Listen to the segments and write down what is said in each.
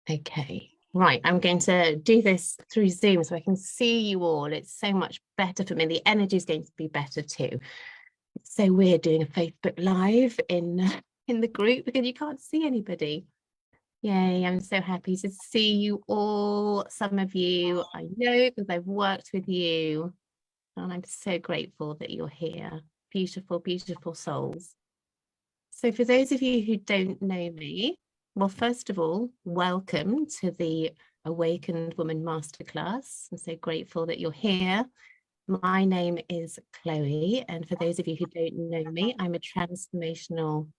Okay, right. I'm going to do this through Zoom so I can see you all. It's so much better for me. The energy is going to be better too. It's so weird doing a Facebook Live in the group because you can't see anybody. Yay, I'm so happy to see you all. Some of you I know because I've worked with you, and I'm so grateful that you're here. Beautiful, beautiful souls. So for those of you who don't know me, well, first of all, welcome to the Awakened Woman Masterclass. I'm so grateful that you're here. My name is Chloe, and for those of you who don't know me, I'm a transformational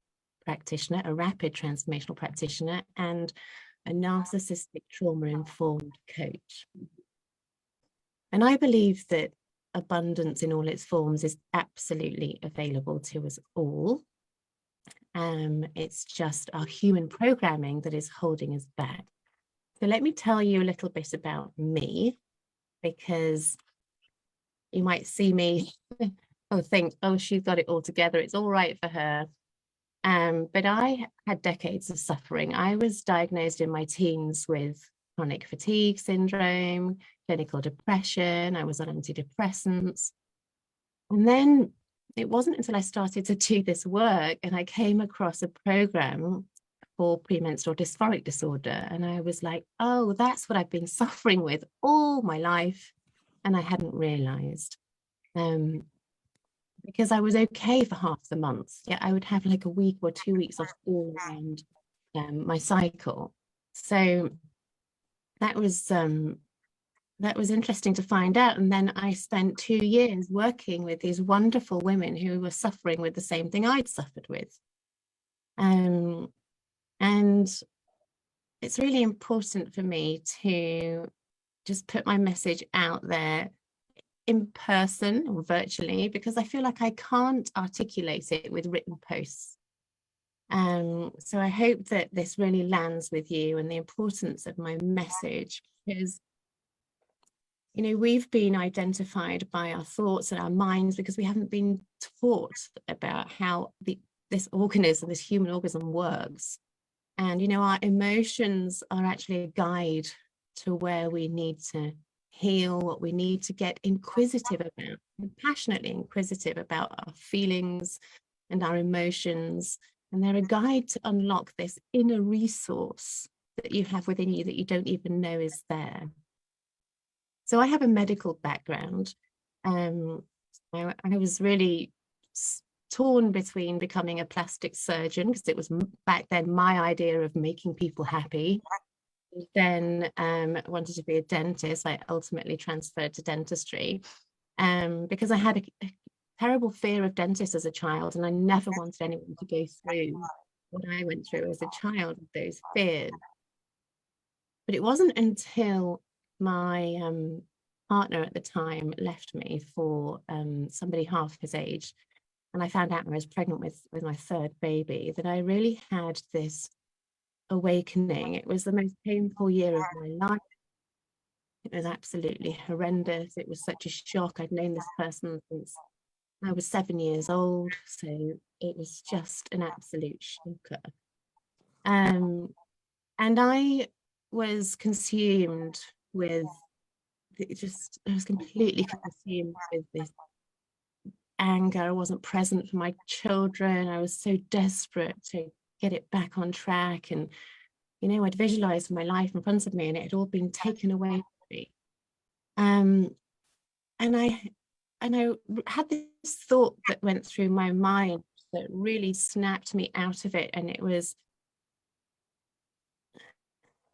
practitioner, a rapid transformational practitioner, and a narcissistic trauma-informed coach. And I believe that abundance in all its forms is absolutely available to us all. It's just our human programming that is holding us back. So let me tell you a little bit about me, because you might see me think, oh, she's got it all together, it's all right for her. But I had decades of suffering. I was diagnosed in my teens with chronic fatigue syndrome, clinical depression. I was on antidepressants. And then it wasn't until I started to do this work and I came across a program for premenstrual dysphoric disorder. And I was like, oh, that's what I've been suffering with all my life. And I hadn't realized. Because I was okay for half the month. Yeah, I would have like a week or 2 weeks off all around my cycle. So that was interesting to find out. And then I spent 2 years working with these wonderful women who were suffering with the same thing I'd suffered with. And it's really important for me to just put my message out there in person or virtually, because I feel like I can't articulate it with written posts. So I hope that this really lands with you and the importance of my message, because you know, we've been identified by our thoughts and our minds because we haven't been taught about how this organism, this human organism works. And, you know, our emotions are actually a guide to where we need to heal, what we need to get inquisitive about, and passionately inquisitive about our feelings and our emotions. And they're a guide to unlock this inner resource that you have within you that you don't even know is there. So I have a medical background. I was really torn between becoming a plastic surgeon, because it was back then my idea of making people happy. Then wanted to be a dentist. I ultimately transferred to dentistry because I had a terrible fear of dentists as a child, and I never wanted anyone to go through what I went through as a child with those fears. But it wasn't until my partner at the time left me for somebody half his age, and I found out I was pregnant with my third baby, that I really had this awakening. It was the most painful year of my life. It was absolutely horrendous. It was such a shock. I'd known this person since I was 7 years old, so it was just an absolute shocker. And I was consumed with I was completely consumed with this anger. I wasn't present for my children. I was so desperate to get it back on track. And, you know, I'd visualized my life in front of me and it had all been taken away from me. And I had this thought that went through my mind that really snapped me out of it. And it was,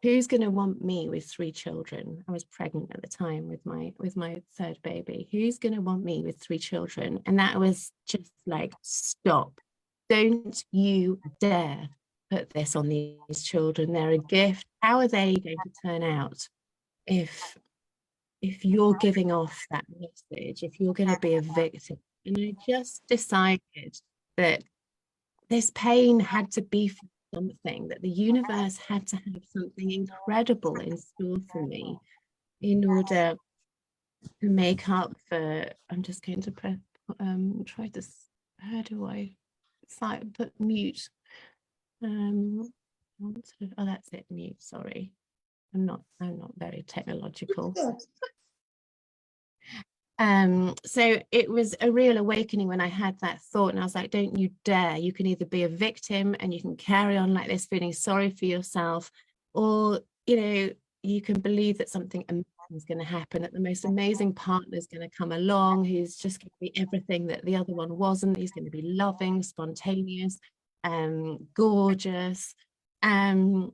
who's going to want me with 3 children? I was pregnant at the time with my third baby. Who's going to want me with 3 children? And that was just like, stop. Don't you dare put this on these children. They're a gift. How are they going to turn out if you're giving off that message, if you're going to be a victim? And I just decided that this pain had to be for something, that the universe had to have something incredible in store for me in order to make up for. I'm just going to try this. How do I put mute? Oh, that's it, mute, sorry. I'm not very technological. Good. So it was a real awakening when I had that thought, and I was like, don't you dare. You can either be a victim and you can carry on like this, feeling sorry for yourself, or, you know, you can believe that something amazing is going to happen, that the most amazing partner is going to come along, who's just going to be everything that the other one wasn't. He's going to be loving, spontaneous, gorgeous. And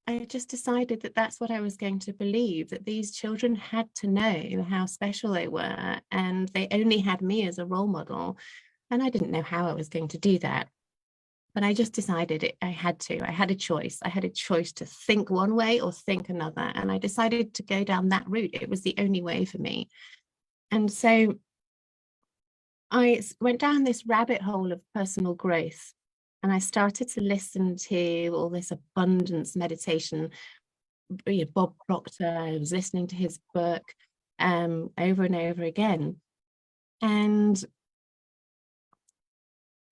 I just decided that that's what I was going to believe, that these children had to know how special they were, and they only had me as a role model. And I didn't know how I was going to do that. But I just decided I had to. I had a choice. I had a choice to think one way or think another. And I decided to go down that route. It was the only way for me. And so I went down this rabbit hole of personal growth. And I started to listen to all this abundance meditation. Bob Proctor, I was listening to his book over and over again. And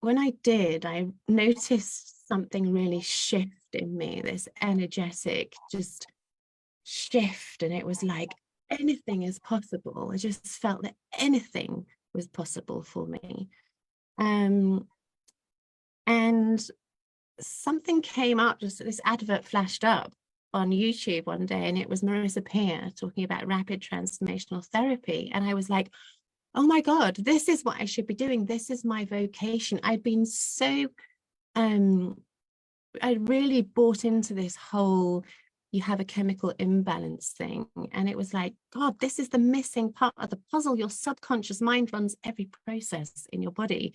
when I did, I noticed something really shift in me, this energetic just shift. And it was like anything is possible. I just felt that anything was possible for me. And something came up, just this advert flashed up on YouTube one day, and it was Marissa Peer talking about rapid transformational therapy. And I was like, oh my God, this is what I should be doing. This is my vocation. I'd been so, I really bought into this whole, you have a chemical imbalance thing. And it was like, God, this is the missing part of the puzzle. Your subconscious mind runs every process in your body.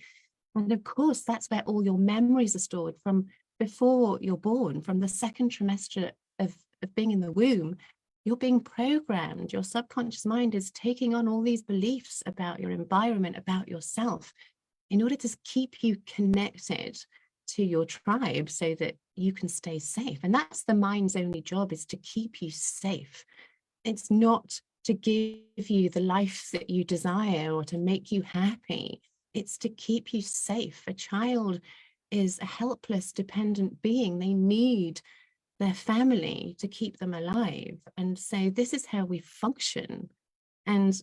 And of course, that's where all your memories are stored from before you're born, from the second trimester of being in the womb. You're being programmed. Your subconscious mind is taking on all these beliefs about your environment, about yourself, in order to keep you connected to your tribe so that you can stay safe. And that's the mind's only job, is to keep you safe. It's not to give you the life that you desire or to make you happy. It's to keep you safe. A child is a helpless, dependent being. They need their family to keep them alive. And so this is how we function. And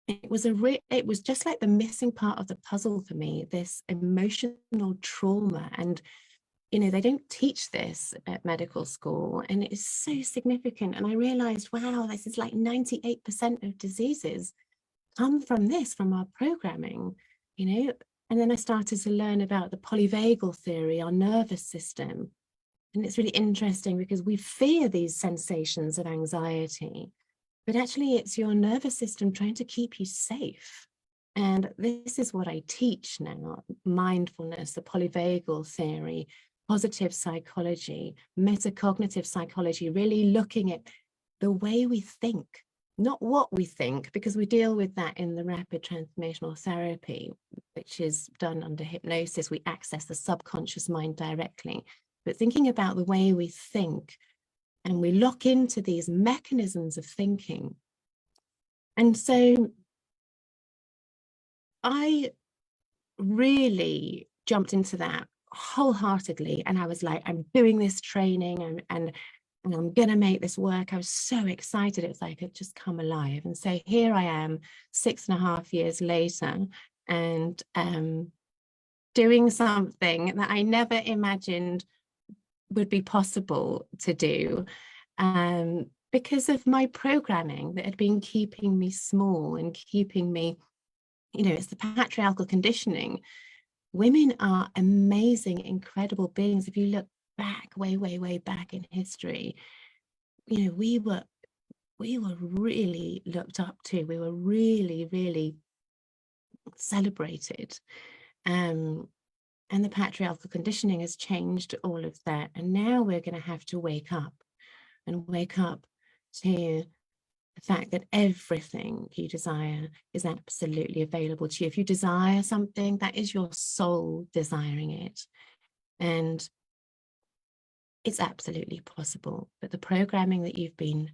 it was just like the missing part of the puzzle for me, this emotional trauma. And, you know, they don't teach this at medical school, and it is so significant. And I realized, wow, this is like 98% of diseases come from this, from our programming, you know. And then I started to learn about the polyvagal theory, our nervous system. And it's really interesting because we fear these sensations of anxiety, but actually it's your nervous system trying to keep you safe. And this is what I teach now: mindfulness, the polyvagal theory, positive psychology, metacognitive psychology, really looking at the way we think, not what we think, because we deal with that in the rapid transformational therapy, which is done under hypnosis. We access the subconscious mind directly. But thinking about the way we think, and we lock into these mechanisms of thinking. And so I really jumped into that wholeheartedly. And I was like, I'm doing this training and I'm going to make this work. I was so excited. It was like it just come alive. And so here I am 6.5 years later, and doing something that I never imagined would be possible to do, because of my programming that had been keeping me small and keeping me, you know, it's the patriarchal conditioning. Women are amazing, incredible beings. If you look back, way back in history, you know, we were really looked up to. We were really celebrated. And the patriarchal conditioning has changed all of that. And now we're going to have to wake up to the fact that everything you desire is absolutely available to you. If you desire something, that is your soul desiring it. And it's absolutely possible. But the programming that you've been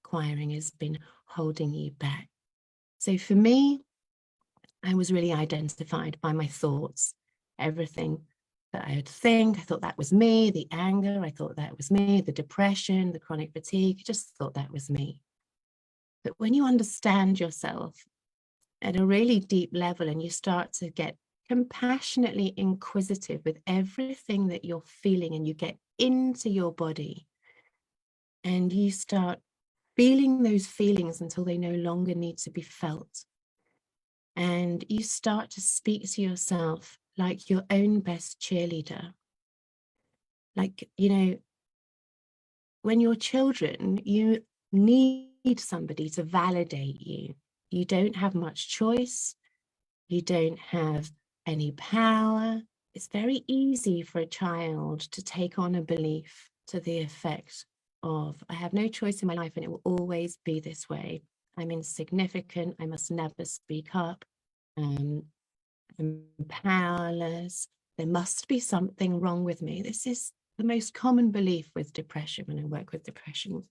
acquiring has been holding you back. So for me, I was really identified by my thoughts. Everything that I would think. I thought that was me. The anger, I thought that was me. The depression, the chronic fatigue, I just thought that was me. But when you understand yourself at a really deep level and you start to get compassionately inquisitive with everything that you're feeling, and you get into your body and you start feeling those feelings until they no longer need to be felt. And you start to speak to yourself like your own best cheerleader. Like, you know, when you're children, you need somebody to validate you. You don't have much choice. You don't have any power. It's very easy for a child to take on a belief to the effect of, I have no choice in my life and it will always be this way. I'm insignificant. I must never speak up. I'm powerless. There must be something wrong with me. This is the most common belief with depression when I work with depression.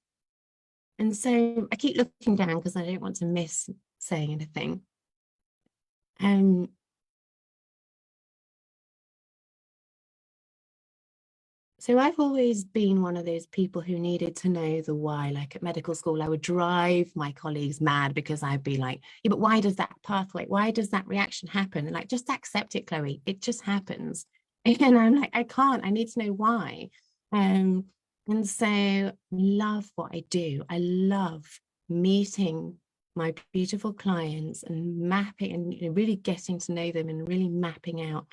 And so I keep looking down because I don't want to miss saying anything. So I've always been one of those people who needed to know the why. Like at medical school, I would drive my colleagues mad because I'd be like, yeah, but why does that pathway, why does that reaction happen? And like, just accept it, Chloe. It just happens. And I'm like, I can't, I need to know why. And so love what I do. I love meeting my beautiful clients and mapping and really getting to know them and really mapping out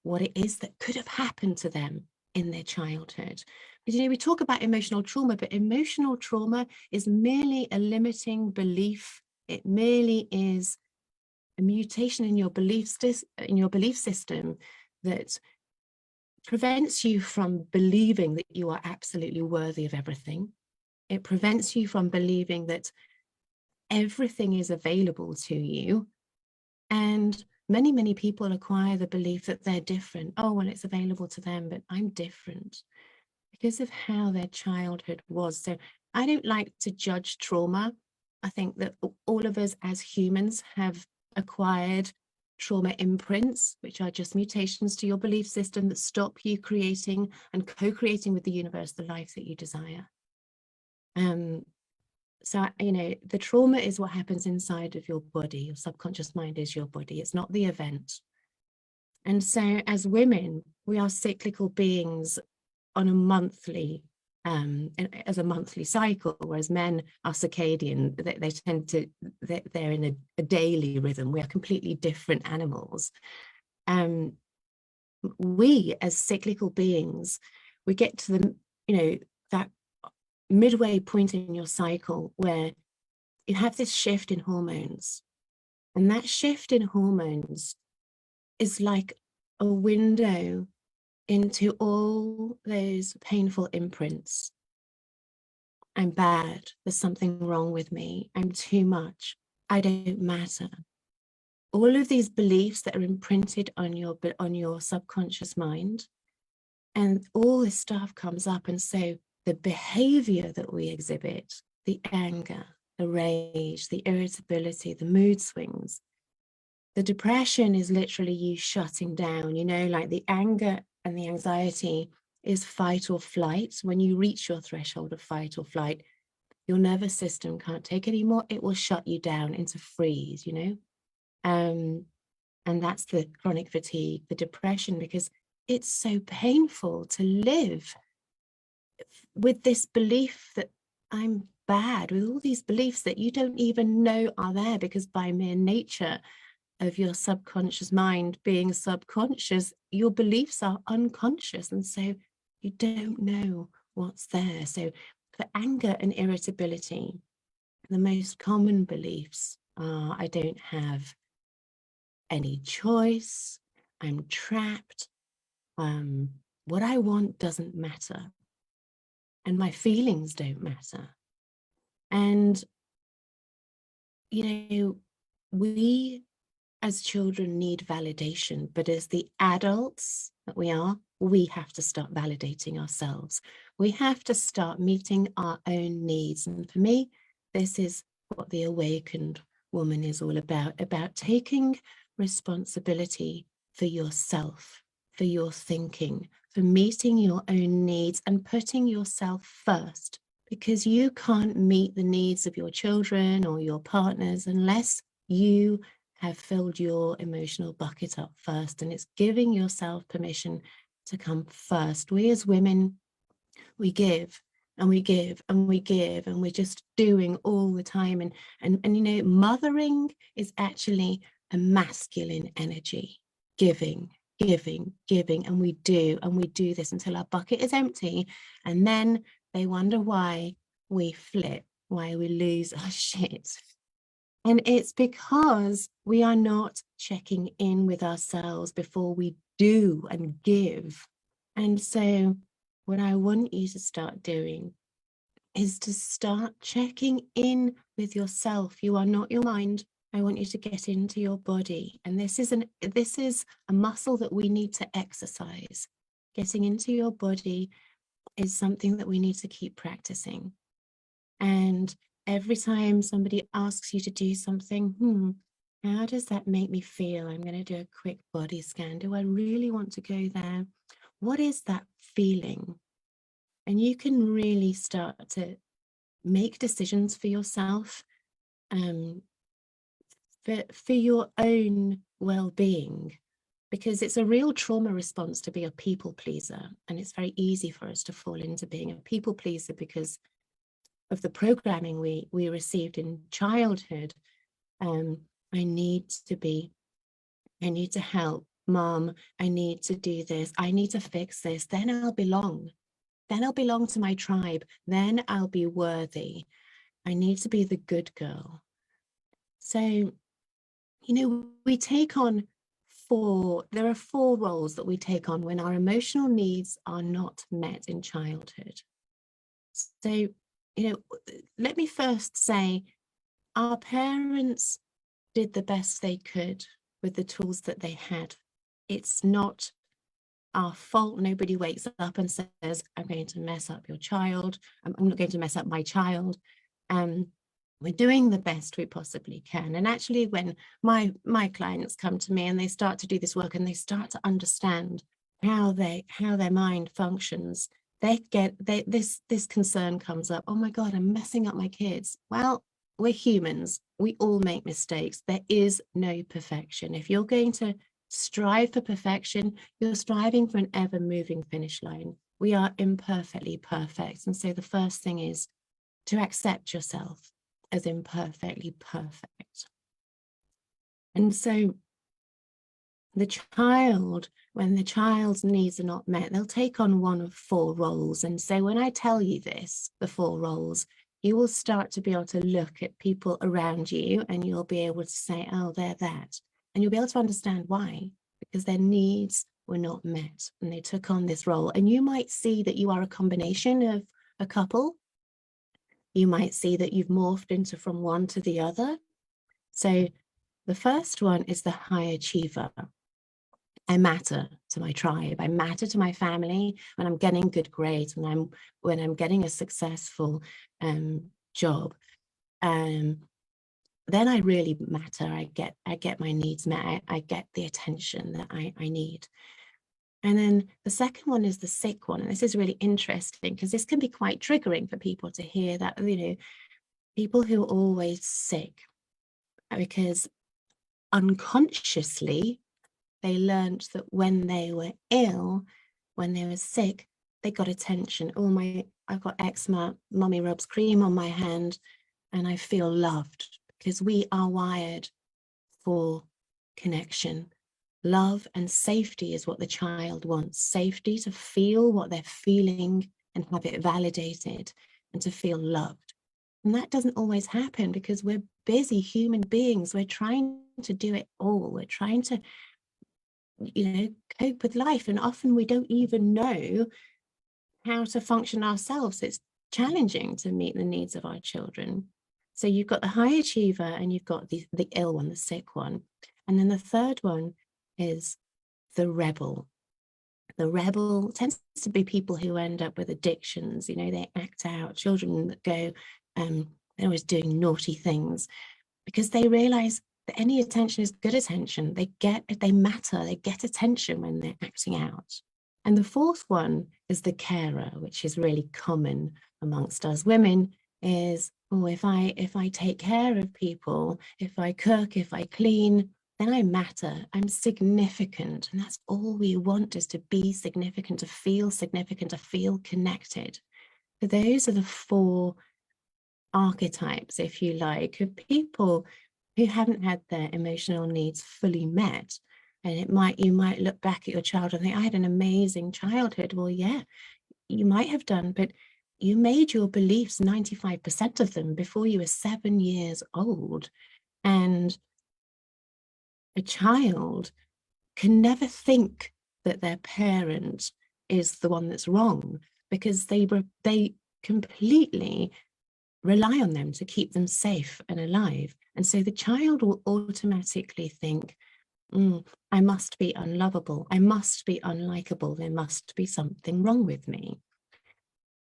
what it is that could have happened to them in their childhood. Because, you know, we talk about emotional trauma, but emotional trauma is merely a limiting belief. It merely is a mutation in your belief system that prevents you from believing that you are absolutely worthy of everything. It prevents you from believing that everything is available to you. And many people acquire the belief that they're different. Oh, well, it's available to them, but I'm different because of how their childhood was. So I don't like to judge trauma. I think that all of us as humans have acquired trauma imprints, which are just mutations to your belief system that stop you creating and co-creating with the universe the life that you desire. So, you know, the trauma is what happens inside of your body. Your subconscious mind is your body. It's not the event. And so as women, we are cyclical beings on a monthly, as a monthly cycle, whereas men are circadian. They tend to, they're in a daily rhythm. We are completely different animals. We as cyclical beings, we get to the, you know, that midway point in your cycle where you have this shift in hormones, and that shift in hormones is like a window into all those painful imprints. I'm bad. There's something wrong with me. I'm too much. I don't matter. All of these beliefs that are imprinted on your subconscious mind, and all this stuff comes up. And so the behavior that we exhibit, the anger, the rage, the irritability, the mood swings, the depression is literally you shutting down, you know, like the anger and the anxiety is fight or flight. When you reach your threshold of fight or flight, your nervous system can't take anymore. It will shut you down into freeze, you know. And that's the chronic fatigue, the depression, because it's so painful to live with this belief that I'm bad, with all these beliefs that you don't even know are there, because by mere nature of your subconscious mind being subconscious, your beliefs are unconscious. And so you don't know what's there. So for anger and irritability, the most common beliefs are, I don't have any choice, I'm trapped, what I want doesn't matter, and my feelings don't matter. And, you know, we as children need validation, but as the adults that we are, we have to start validating ourselves. We have to start meeting our own needs. And for me, this is what the awakened woman is all about taking responsibility for yourself. for your thinking, for meeting your own needs and putting yourself first, because you can't meet the needs of your children or your partners unless you have filled your emotional bucket up first. And it's giving yourself permission to come first. We as women, we give and we give and we give, and we're just doing all the time. And you know, mothering is actually a masculine energy, giving, and we do this until our bucket is empty. And then they wonder why we flip, why we lose our shit. And it's because we are not checking in with ourselves before we do and give. And so what I want you to start doing is to start checking in with yourself. You are not your mind. I want you to get into your body. And this is a muscle that we need to exercise. Getting into your body is something that we need to keep practicing. And every time somebody asks you to do something, how does that make me feel? I'm going to do a quick body scan. Do I really want to go there? What is that feeling? And you can really start to make decisions for yourself, for your own well-being, because it's a real trauma response to be a people pleaser. And it's very easy for us to fall into being a people pleaser because of the programming we received in childhood. I need to help mom, I need to do this, I need to fix this, then I'll belong to my tribe, then I'll be worthy, I need to be the good girl. So, you know, we take on there are 4 roles that we take on when our emotional needs are not met in childhood. So, you know, let me first say, our parents did the best they could with the tools that they had. It's not our fault. Nobody wakes up and says, I'm going to mess up your child. I'm not going to mess up my child. We're doing the best we possibly can. And actually, when my clients come to me and they start to do this work and they start to understand how their mind functions, this concern comes up. Oh my God, I'm messing up my kids. Well, we're humans. We all make mistakes. There is no perfection. If you're going to strive for perfection, you're striving for an ever-moving finish line. We are imperfectly perfect. And so the first thing is to accept yourself as imperfectly perfect. And so the child, when the child's needs are not met, they'll take on one of 4 roles. And so when I tell you this, the 4 roles, you will start to be able to look at people around you and you'll be able to say, oh, they're that. And you'll be able to understand why, because their needs were not met and they took on this role. And you might see that you are a combination of a couple. You might see that you've morphed into from one to the other. So the first one is the high achiever. I matter to my tribe. I matter to my family when I'm getting good grades, when I'm getting a successful job. Then I really matter. I get my needs met. I get the attention that I need. And then the second one is the sick one. And this is really interesting because this can be quite triggering for people to hear that, you know, people who are always sick, because unconsciously they learned that when they were ill, when they were sick, they got attention. Oh, I've got eczema, mommy rubs cream on my hand and I feel loved, because we are wired for connection. Love and safety is what the child wants. Safety, to feel what they're feeling and have it validated, and to feel loved. And that doesn't always happen because we're busy human beings. We're trying to do it all. We're trying to, you know, cope with life. And often we don't even know how to function ourselves. It's challenging to meet the needs of our children. So you've got the high achiever and you've got the ill one, the sick one. And then the third one is the rebel. The rebel tends to be people who end up with addictions. You know, they act out, children that go, they're always doing naughty things because they realize that any attention is good attention. They matter, they get attention when they're acting out. And the fourth one is the carer, which is really common amongst us women, is, oh, if I take care of people, if I cook, if I clean, then I matter, I'm significant. And that's all we want, is to be significant, to feel connected. So those are the four archetypes, if you like, of people who haven't had their emotional needs fully met. And you might look back at your childhood and think, I had an amazing childhood. Well, yeah, you might have done, but you made your beliefs, 95% of them, before you were 7 years old. And a child can never think that their parent is the one that's wrong, because they completely rely on them to keep them safe and alive. And so the child will automatically think, I must be unlovable, I must be unlikable, there must be something wrong with me.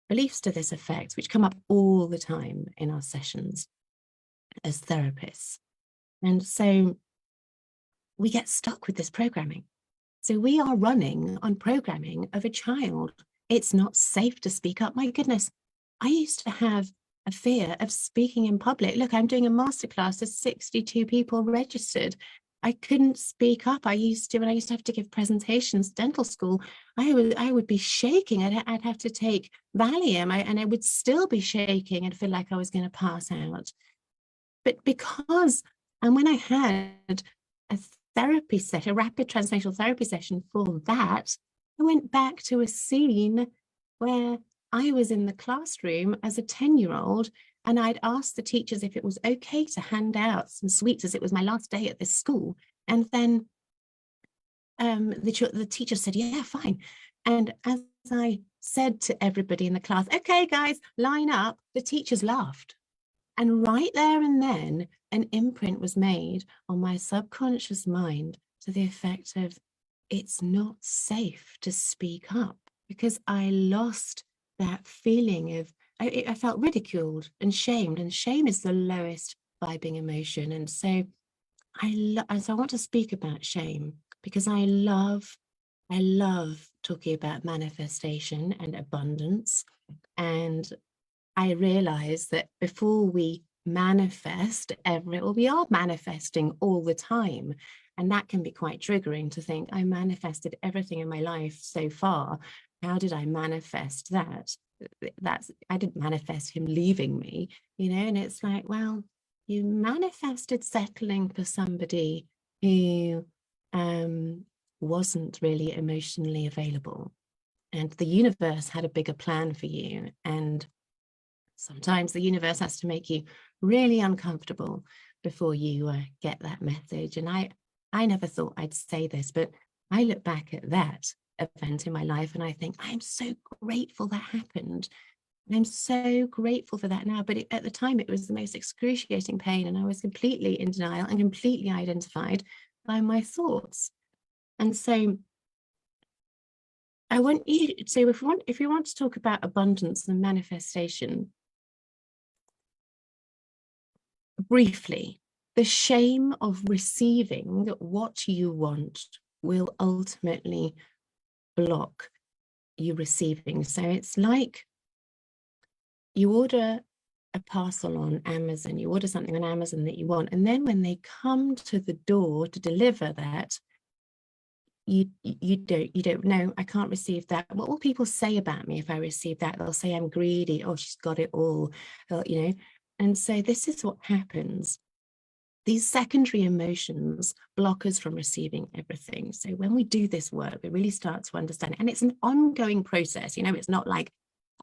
Beliefs to this effect, which come up all the time in our sessions as therapists. And so we get stuck with this programming. So we are running on programming of a child. It's not safe to speak up. My goodness, I used to have a fear of speaking in public. Look, I'm doing a masterclass, there's 62 people registered. I couldn't speak up. When I used to have to give presentations, dental school, I would be shaking. I'd have to take Valium, and I would still be shaking and feel like I was going to pass out. But and when I had a therapy session, a rapid transformational therapy session for that, I went back to a scene where I was in the classroom as a 10-year-old, and I'd asked the teachers if it was okay to hand out some sweets, as it was my last day at this school. And then the teacher said, yeah, fine. And as I said to everybody in the class, okay, guys, line up, the teachers laughed. And right there and then, an imprint was made on my subconscious mind to the effect of, it's not safe to speak up, because I lost that feeling of, I felt ridiculed and shamed, and shame is the lowest vibing emotion. And so I want to speak about shame, because I love talking about manifestation and abundance. And I realize that before we manifest we are manifesting all the time. And that can be quite triggering to think, I manifested everything in my life so far. How did I manifest that? I didn't manifest him leaving me, and it's like, well, you manifested settling for somebody who wasn't really emotionally available. And the universe had a bigger plan for you. And sometimes the universe has to make you really uncomfortable before you get that message. And I never thought I'd say this, but I look back at that event in my life and I think, I'm so grateful that happened. I'm so grateful for that now. But at the time, it was the most excruciating pain, and I was completely in denial and completely identified by my thoughts. And so I want you, so if we want to talk about abundance and manifestation, briefly, the shame of receiving what you want will ultimately block you receiving. So it's like you order a parcel on Amazon, you order something on Amazon that you want, and then when they come to the door to deliver that, you don't know, I can't receive that. What will people say about me if I receive that? They'll say I'm greedy, or she's got it all, and so this is what happens. These secondary emotions block us from receiving everything. So when we do this work, we really start to understand it. And it's an ongoing process. It's not like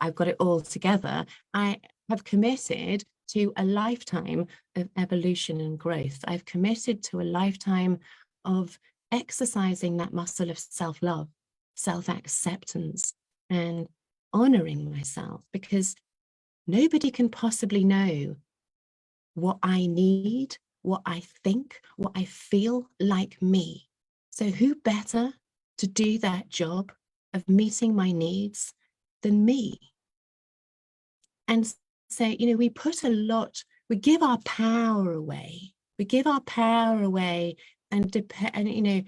I've got it all together. I have committed to a lifetime of evolution and growth. I've committed to a lifetime of exercising that muscle of self-love, self-acceptance, and honoring myself, because nobody can possibly know what I need, what I think, what I feel like me. So who better to do that job of meeting my needs than me? And so, we give our power away We give our power away and you know,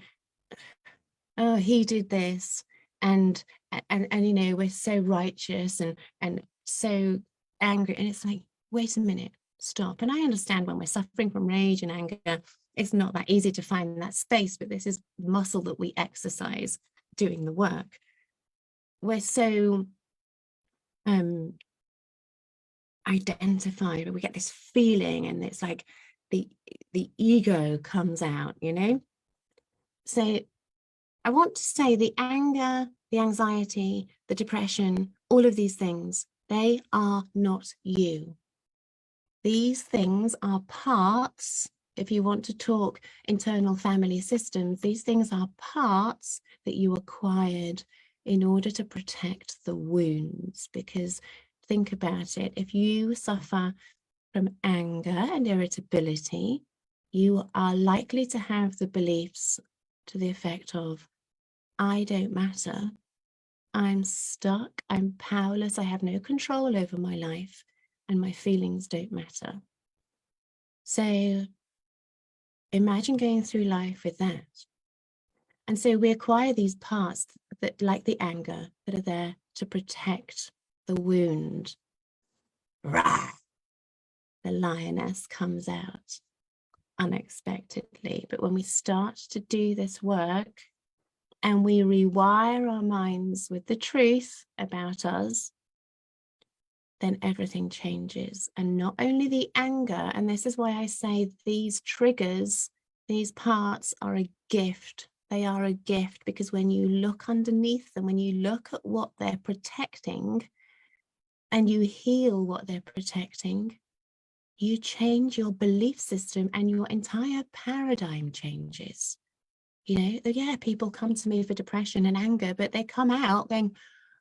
oh, he did this, and you know, we're so righteous and so angry, and it's like, wait a minute, stop. And I understand when we're suffering from rage and anger, it's not that easy to find that space, but this is the muscle that we exercise doing the work. We're so identified, we get this feeling, and it's like the ego comes out, you know. So I want to say the anger, the anxiety, the depression, all of these things, they are not you. These things are parts, if you want to talk internal family systems, these things are parts that you acquired in order to protect the wounds. Because think about it, if you suffer from anger and irritability, you are likely to have the beliefs to the effect of, I don't matter, I'm stuck, I'm powerless, I have no control over my life, and my feelings don't matter. So imagine going through life with that. And so we acquire these parts that, like the anger, that are there to protect the wound. Rah! The lioness comes out unexpectedly. But when we start to do this work and we rewire our minds with the truth about us, then everything changes. And not only the anger, and this is why I say these triggers, these parts are a gift. They are a gift, because when you look underneath them, when you look at what they're protecting and you heal what they're protecting, you change your belief system and your entire paradigm changes. You know, yeah, people come to me for depression and anger, but they come out going,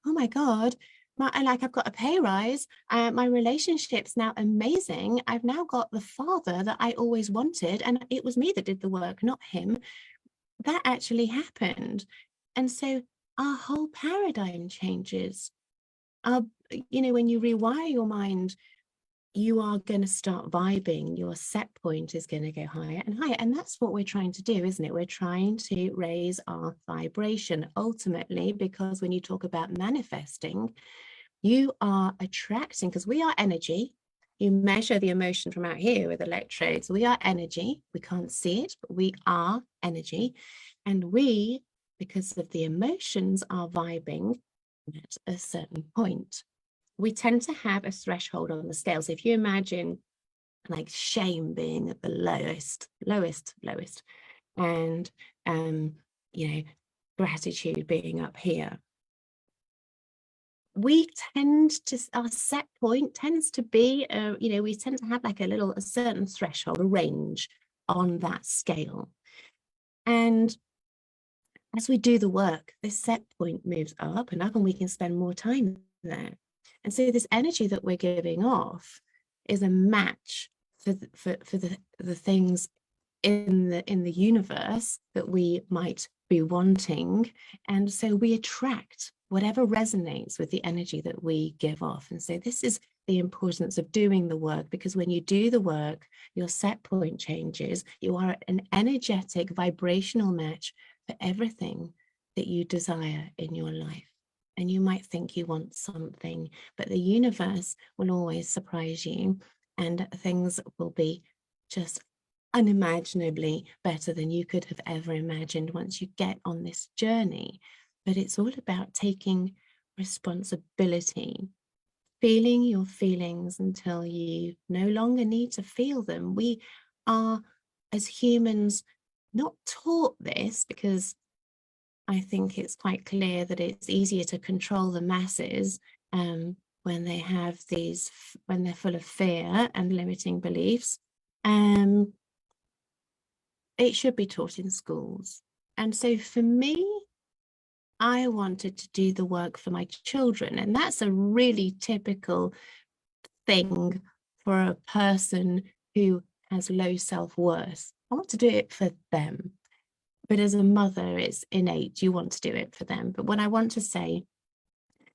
oh my God, I've got a pay rise. My relationship's now amazing. I've now got the father that I always wanted. And it was me that did the work, not him. That actually happened. And so our whole paradigm changes. You know, when you rewire your mind, you are going to start vibing. Your set point is going to go higher and higher. And that's what we're trying to do, isn't it? We're trying to raise our vibration ultimately, because when you talk about manifesting, you are attracting, because we are energy. You measure the emotion from out here with electrodes. We are energy. We can't see it, but we are energy. And we, because of the emotions, are vibing at a certain point. We tend to have a threshold on the scale. So if you imagine like shame being at the lowest, and you know, gratitude being up here, we tend to, our set point tends to be, you know, we tend to have like a certain threshold, a range on that scale. And as we do the work, this set point moves up and up, and we can spend more time there. And so this energy that we're giving off is a match for the things in the universe that we might be wanting. And so we attract whatever resonates with the energy that we give off. And so this is the importance of doing the work, because when you do the work, your set point changes. You are an energetic vibrational match for everything that you desire in your life. And you might think you want something, but the universe will always surprise you, and things will be just unimaginably better than you could have ever imagined once you get on this journey. But it's all about taking responsibility, feeling your feelings until you no longer need to feel them. We are, as humans, not taught this, because I think it's quite clear that it's easier to control the masses when they have these, when they're full of fear and limiting beliefs. It should be taught in schools. And so for me, I wanted to do the work for my children. And that's a really typical thing for a person who has low self-worth. I want to do it for them. But as a mother, it's innate. You want to do it for them. But what I want to say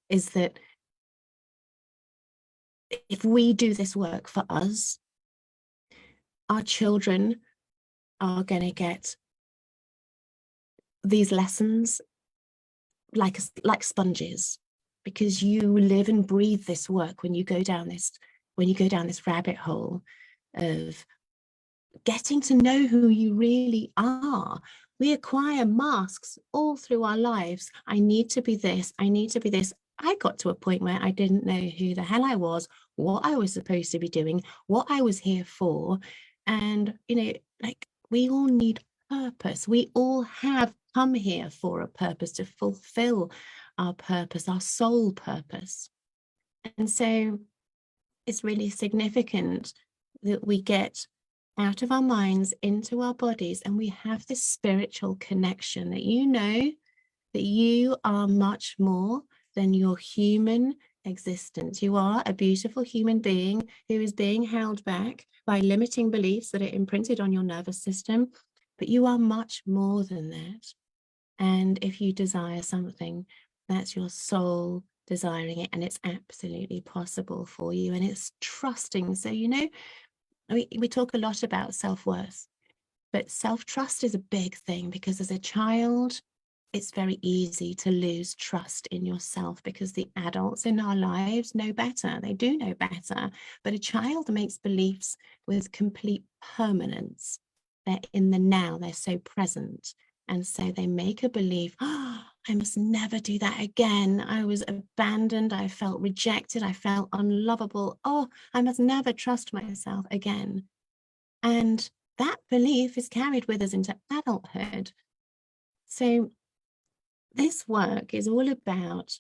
is that if we do this work for us, our children are going to get these lessons like sponges, because you live and breathe this work when you go down this rabbit hole of getting to know who you really are. We acquire masks all through our lives. I need to be this, I need to be this. I got to a point where I didn't know who the hell I was, what I was supposed to be doing, what I was here for. And, like, we all need purpose. We all have come here for a purpose, to fulfill our purpose, our soul purpose. And so it's really significant that we get out of our minds into our bodies, and we have this spiritual connection, that that you are much more than your human existence. You are a beautiful human being who is being held back by limiting beliefs that are imprinted on your nervous system, but you are much more than that. And if you desire something, that's your soul desiring it, and it's absolutely possible for you, and it's trusting. So, we talk a lot about self-worth, but self-trust is a big thing, because as a child, it's very easy to lose trust in yourself, because the adults in our lives know better. They do know better, but a child makes beliefs with complete permanence. They're in the now, they're so present. And so they make a belief, oh, I must never do that again. I was abandoned. I felt rejected. I felt unlovable. Oh, I must never trust myself again. And that belief is carried with us into adulthood. So this work is all about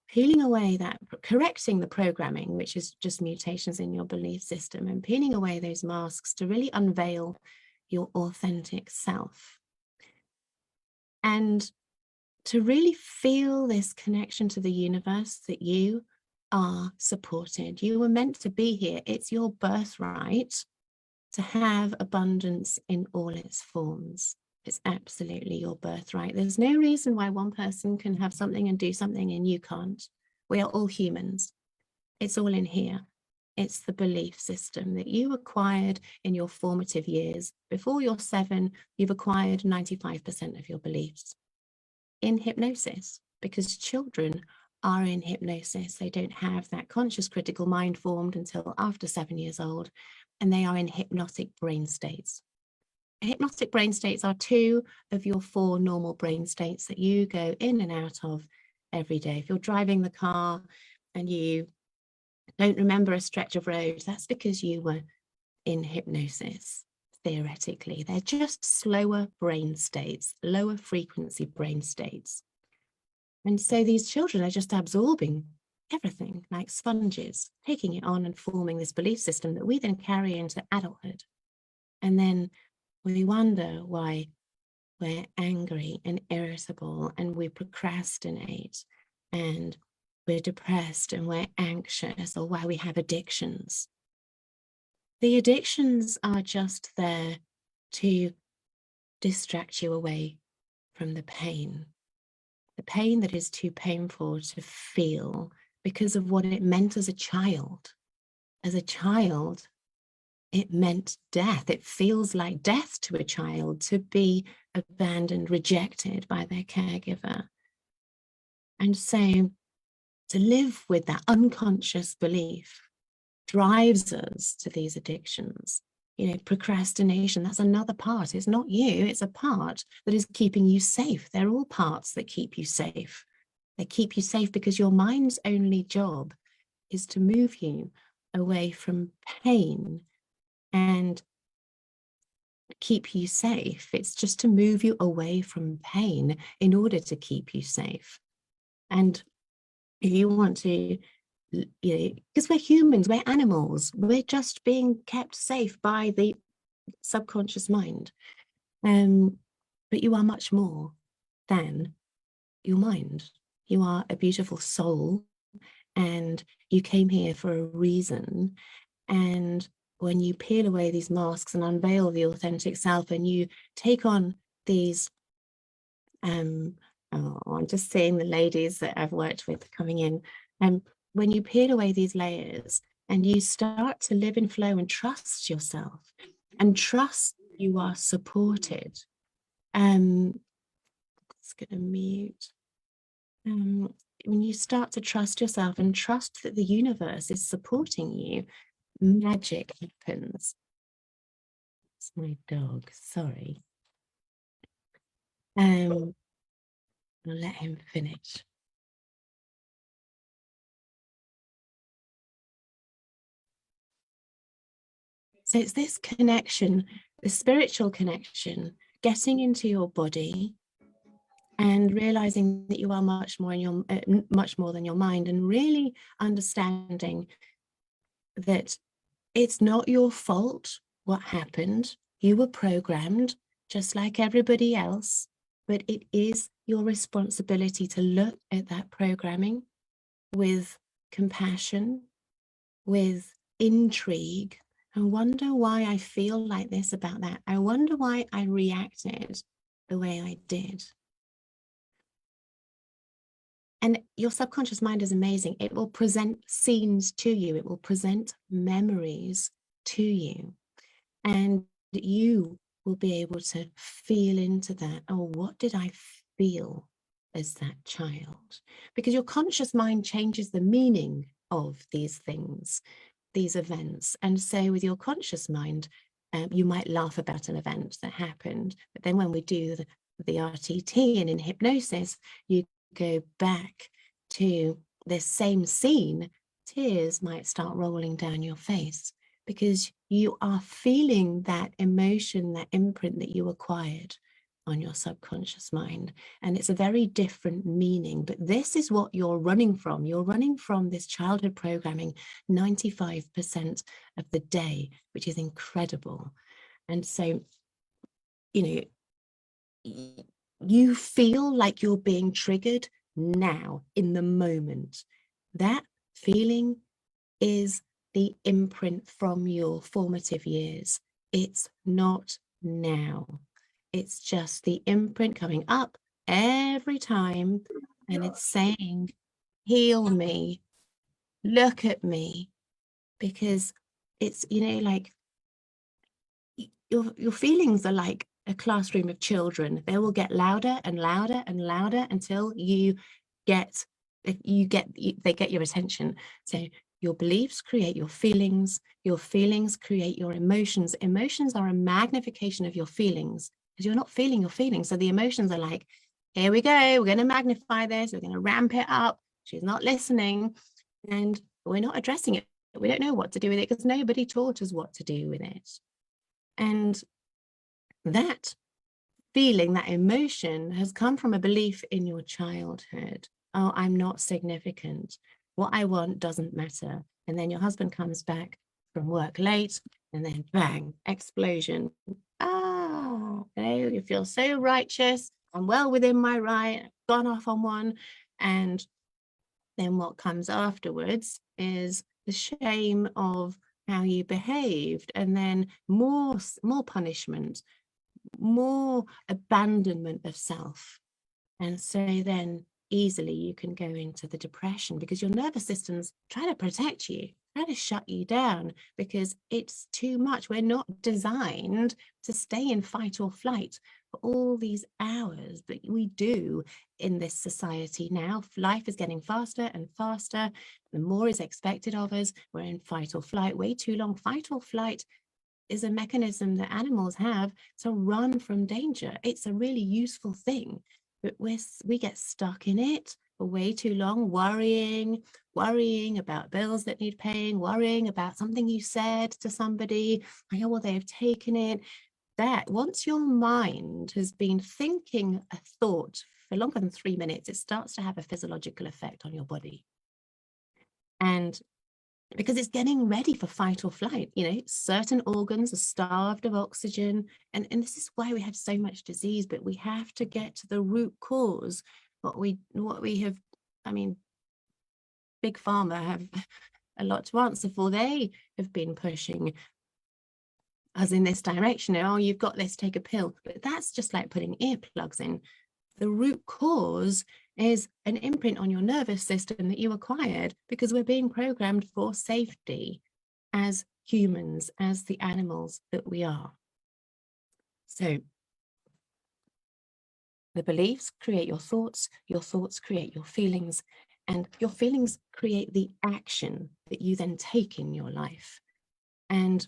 peeling away that, correcting the programming, which is just mutations in your belief system, and peeling away those masks to really unveil your authentic self. And to really feel this connection to the universe, that you are supported. You were meant to be here. It's your birthright to have abundance in all its forms. It's absolutely your birthright. There's no reason why one person can have something and do something and you can't. We are all humans. It's all in here. It's the belief system that you acquired in your formative years. Before you're 7, you've acquired 95% of your beliefs in hypnosis, because children are in hypnosis. They don't have that conscious critical mind formed until after 7 years old, and they are in hypnotic brain states. Hypnotic brain states are 2 of your 4 normal brain states that you go in and out of every day. If you're driving the car and you don't remember a stretch of road, that's because you were in hypnosis. Theoretically, they're just slower brain states, lower frequency brain states. And so these children are just absorbing everything like sponges, taking it on and forming this belief system that we then carry into adulthood. And then we wonder why we're angry and irritable, and we procrastinate, and we're depressed and we're anxious, or why we have addictions. The addictions are just there to distract you away from the pain that is too painful to feel because of what it meant as a child. As a child, it meant death. It feels like death to a child to be abandoned, rejected by their caregiver. And so to live with that unconscious belief drives us to these addictions. Procrastination, that's another part. It's not you, it's a part that is keeping you safe. They're all parts that keep you safe. They keep you safe because your mind's only job is to move you away from pain and keep you safe. It's just to move you away from pain in order to keep you safe. And if you want to, because we're humans, we're animals, we're just being kept safe by the subconscious mind. But you are much more than your mind. You are a beautiful soul, and you came here for a reason. And when you peel away these masks and unveil the authentic self, and you take on these, I'm just seeing the ladies that I've worked with coming in, when you peel away these layers and you start to live in flow and trust yourself and trust you are supported. It's going to mute. When you start to trust yourself and trust that the universe is supporting you, magic happens. It's my dog, sorry. I'll let him finish. So it's this connection, the spiritual connection, getting into your body and realizing that you are much more than your mind, and really understanding that it's not your fault what happened. You were programmed just like everybody else, but it is your responsibility to look at that programming with compassion, with intrigue, and wonder why I feel like this about that. I wonder why I reacted the way I did. And your subconscious mind is amazing. It will present scenes to you. It will present memories to you. And you will be able to feel into that. Oh, what did I feel as that child? Because your conscious mind changes the meaning of these things, these events. And so with your conscious mind, you might laugh about an event that happened. But then when we do the RTT and in hypnosis, you go back to this same scene, tears might start rolling down your face because you are feeling that emotion, that imprint that you acquired on your subconscious mind. And it's a very different meaning, but this is what you're running from. You're running from this childhood programming 95% of the day, which is incredible. And so, you know, you feel like you're being triggered now in the moment. That feeling is the imprint from your formative years. It's not now. It's just the imprint coming up every time, and it's saying, heal me, look at me, because it's, you know, like your feelings are like a classroom of children. They will get louder and louder and louder until they get your attention. So your beliefs create your feelings create your emotions. Emotions are a magnification of your feelings, because you're not feeling your feelings. So the emotions are like, here we go, we're going to magnify this, we're going to ramp it up. She's not listening, and we're not addressing it. We don't know what to do with it because nobody taught us what to do with it. And that feeling, that emotion has come from a belief in your childhood. Oh, I'm not significant. What I want doesn't matter. And then your husband comes back from work late, and then bang, explosion. You feel so righteous. I'm well within my right. I've gone off on one. And then what comes afterwards is the shame of how you behaved, and then more punishment, more abandonment of self. And so then easily you can go into the depression, because your nervous system's trying to protect you, trying to shut you down, because it's too much. We're not designed to stay in fight or flight for all these hours, but we do in this society now. Life is getting faster and faster. The more is expected of us. We're in fight or flight way too long. Fight or flight is a mechanism that animals have to run from danger. It's a really useful thing, but we get stuck in it for way too long, worrying about bills that need paying, worrying about something you said to somebody, like, oh, well, they have taken it. That once your mind has been thinking a thought for longer than 3 minutes, it starts to have a physiological effect on your body. And because it's getting ready for fight or flight, you know, certain organs are starved of oxygen. And this is why we have so much disease, but we have to get to the root cause. What we have, I mean, Big Pharma have a lot to answer for. They have been pushing us in this direction. Oh, you've got this, take a pill. But that's just like putting earplugs in. The root cause is an imprint on your nervous system that you acquired because we're being programmed for safety as humans, as the animals that we are. So the beliefs create your thoughts create your feelings, and your feelings create the action that you then take in your life. And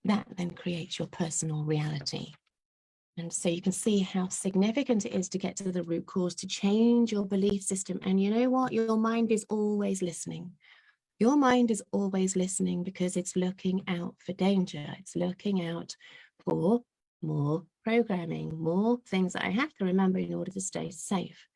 that then creates your personal reality. And so you can see how significant it is to get to the root cause, to change your belief system. And you know what? Your mind is always listening. Your mind is always listening because it's looking out for danger. It's looking out for more programming, more things that I have to remember in order to stay safe.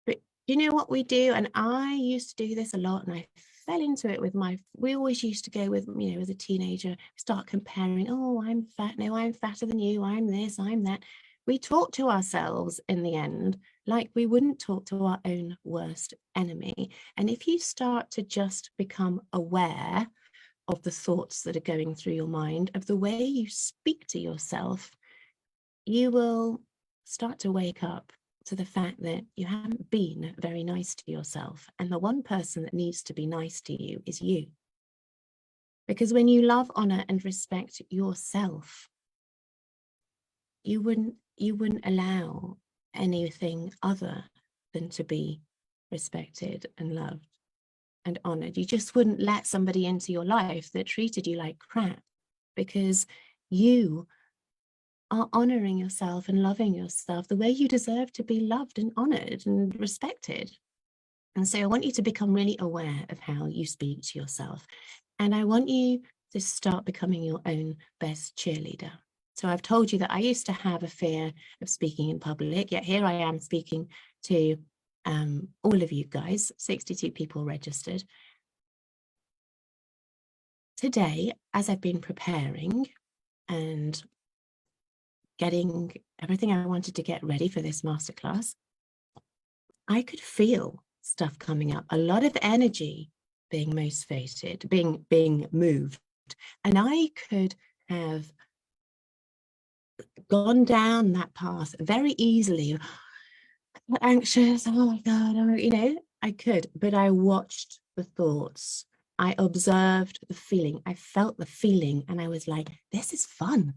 But you know what we do? And I used to do this a lot, and I fell into it with we always used to go with, you know, as a teenager, start comparing, oh, I'm fat, no, I'm fatter than you, I'm this, I'm that. We talk to ourselves in the end like we wouldn't talk to our own worst enemy. And if you start to just become aware of the thoughts that are going through your mind, of the way you speak to yourself, you will start to wake up to the fact that you haven't been very nice to yourself. And the one person that needs to be nice to you is you. Because when you love, honor, and respect yourself, you wouldn't allow anything other than to be respected and loved and honored. You just wouldn't let somebody into your life that treated you like crap, because you are honoring yourself and loving yourself the way you deserve to be loved and honored and respected. And so I want you to become really aware of how you speak to yourself. And I want you to start becoming your own best cheerleader. So I've told you that I used to have a fear of speaking in public, yet here I am speaking to all of you guys, 62 people registered. Today, as I've been preparing and getting everything I wanted to get ready for this masterclass, I could feel stuff coming up, a lot of energy being motivated, being moved. And I could have gone down that path very easily, anxious, oh my God, you know, I could, but I watched the thoughts. I observed the feeling. I felt the feeling, and I was like, this is fun.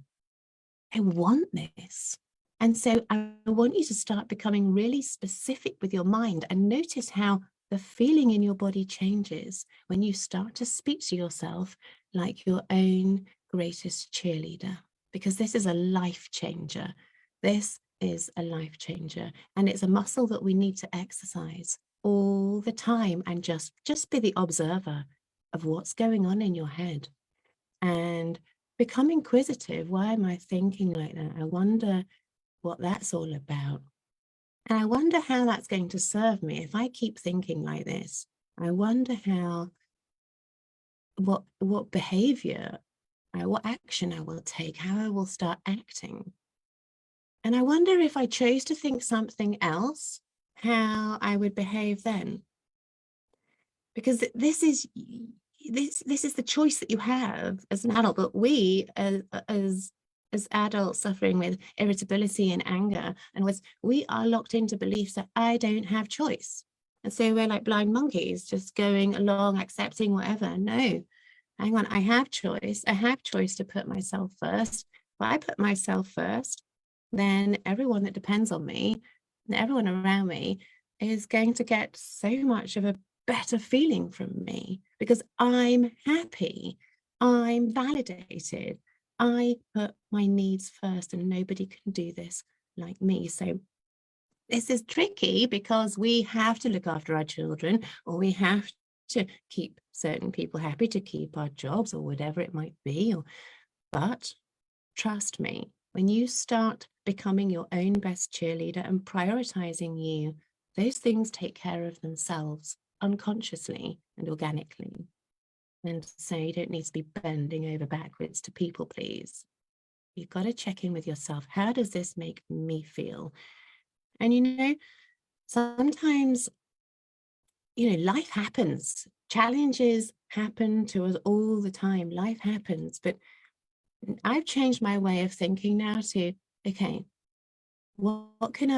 I want this. And so I want you to start becoming really specific with your mind and notice how the feeling in your body changes when you start to speak to yourself like your own greatest cheerleader, because this is a life changer. This is a life changer, and it's a muscle that we need to exercise all the time, and just be the observer of what's going on in your head and become inquisitive. Why am I thinking like that? I wonder what that's all about. And I wonder how that's going to serve me if I keep thinking like this. I wonder how, what behavior, what action I will take, how I will start acting. And I wonder if I chose to think something else, how I would behave then. Because this is the choice that you have as an adult. But we as adults suffering with irritability and anger and we are locked into beliefs that I don't have choice. And so we're like blind monkeys, just going along, accepting whatever. No, hang on, I have choice. I have choice to put myself first. If I put myself first, then everyone that depends on me, everyone around me, is going to get so much of a better feeling from me because I'm happy, I'm validated, I put my needs first, and nobody can do this like me. So this is tricky because we have to look after our children, or we have to keep certain people happy to keep our jobs or whatever it might be. But trust me, when you start becoming your own best cheerleader and prioritizing you, those things take care of themselves unconsciously and organically. And so you don't need to be bending over backwards to people please. You've got to check in with yourself. How does this make me feel? And you know, sometimes, you know, life happens. Challenges happen to us all the time. Life happens. But I've changed my way of thinking now to, okay, what can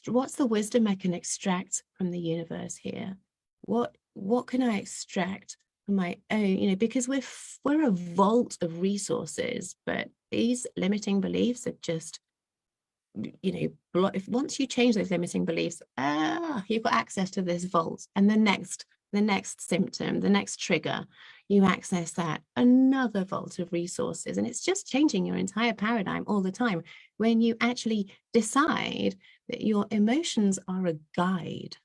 what's the wisdom I can extract from the universe here? What can I extract from my own, because we're a vault of resources, but these limiting beliefs are just, if once you change those limiting beliefs, you've got access to this vault, and the next symptom, the next trigger, you access that another vault of resources, and it's just changing your entire paradigm all the time when you actually decide that your emotions are a guide.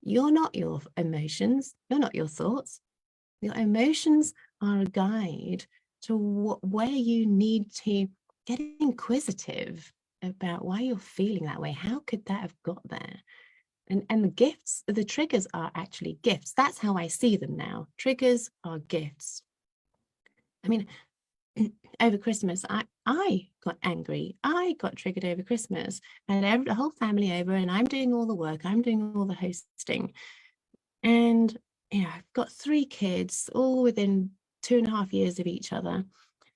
You're not your emotions, you're not your thoughts. Your emotions are a guide to where you need to get inquisitive about why you're feeling that way. How could that have got there? And the triggers are actually gifts. That's how I see them now. Triggers are gifts. I mean, over Christmas, I got angry. I got triggered over Christmas. I had the whole family over, and I'm doing all the work. I'm doing all the hosting. And I've got 3 kids, all within 2.5 years of each other.